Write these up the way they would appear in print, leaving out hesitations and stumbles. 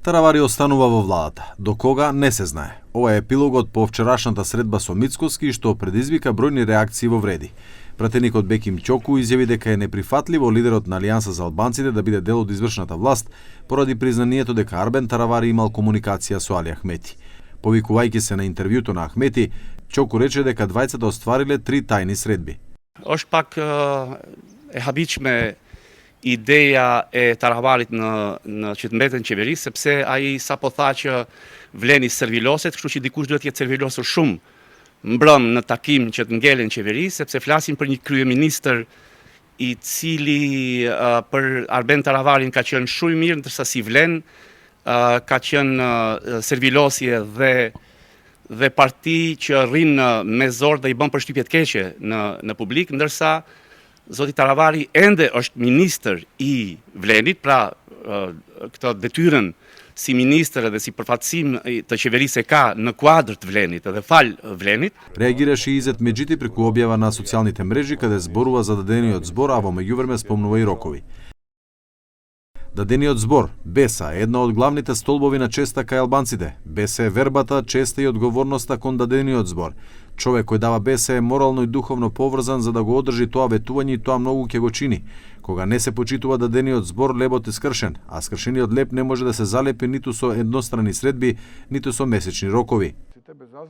Таравари останува во владата. До кога не се знае. Ова е епилогот по вчерашната средба со Мицкоски што предизвика бројни реакции во вреди. Пратеникот Беким Ќоку изјави дека е неприфатливо лидерот на Алијанса за албанците да биде дел од извршната власт поради признанието дека Арбен Таравари имал комуникација со Али Ахмети. Повикувајќи се на интервјуто на Ахмети, Ќоку рече дека двајцата оствариле 3 тајни средби. Është pak e habitshme ideja e Taravarit në që të mbeten qeveri, sepse ai sapo tha që vleni serviloset, kështu që dikush duhet të jetë servilosur shumë mbrëm në takim që të ngelen qeveri, sepse flasim për një kryeministër i cili për Arben Taravarin ka qenë shumë i mirë, ndërsa si vlen ka qenë servilosje dhe parti që rrin me zor dhe i bën përshtypje të keqe në publik, ndërsa Zoti Taravari ende është ministër i vlenit, pra këtë detyrën si ministër edhe si përfaqësim të qeverisë ka në kuadër të vlenit edhe fal vlenit. Реагираше и Изет Меджити преку објава на социјалните мрежи каде зборува за дадениот збор, а во меѓувреме спомнува и рокови. Дадениот збор, беса, е една од главните столбови на честа кај албанците. Беса е вербата, честа и одговорноста кон дадениот збор. Човек кој дава беса е морално и духовно поврзан за да го одржи тоа ветување и тоа многу ќе го чини. Кога не се почитува дадениот збор, лебот е скршен, а скршениот леб не може да се залепи ниту со еднострани средби, ниту со месечни рокови.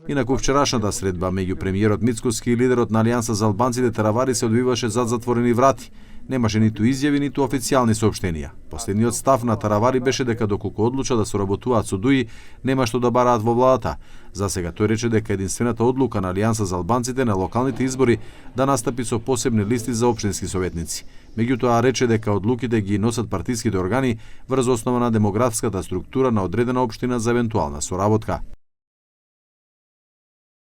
Инаку вчерашната средба меѓу премиерот Мицкоски и лидерот на Алијанса за албанците Таравари се одвиваше зад затворени врати. Немаше ниту изјави, ниту официјални соопштенија. Последниот став на Таравари беше дека доколку одлуча да соработуваат со ДУИ, нема што да бараат во владата. За сега тој рече дека единствената одлука на Алијанса за албанците на локалните избори да настапи со посебни листи за општински советници. Меѓутоа рече дека одлуките ги носат партиските органи врз основа на демографската структура на одредена општина за евентуална соработка.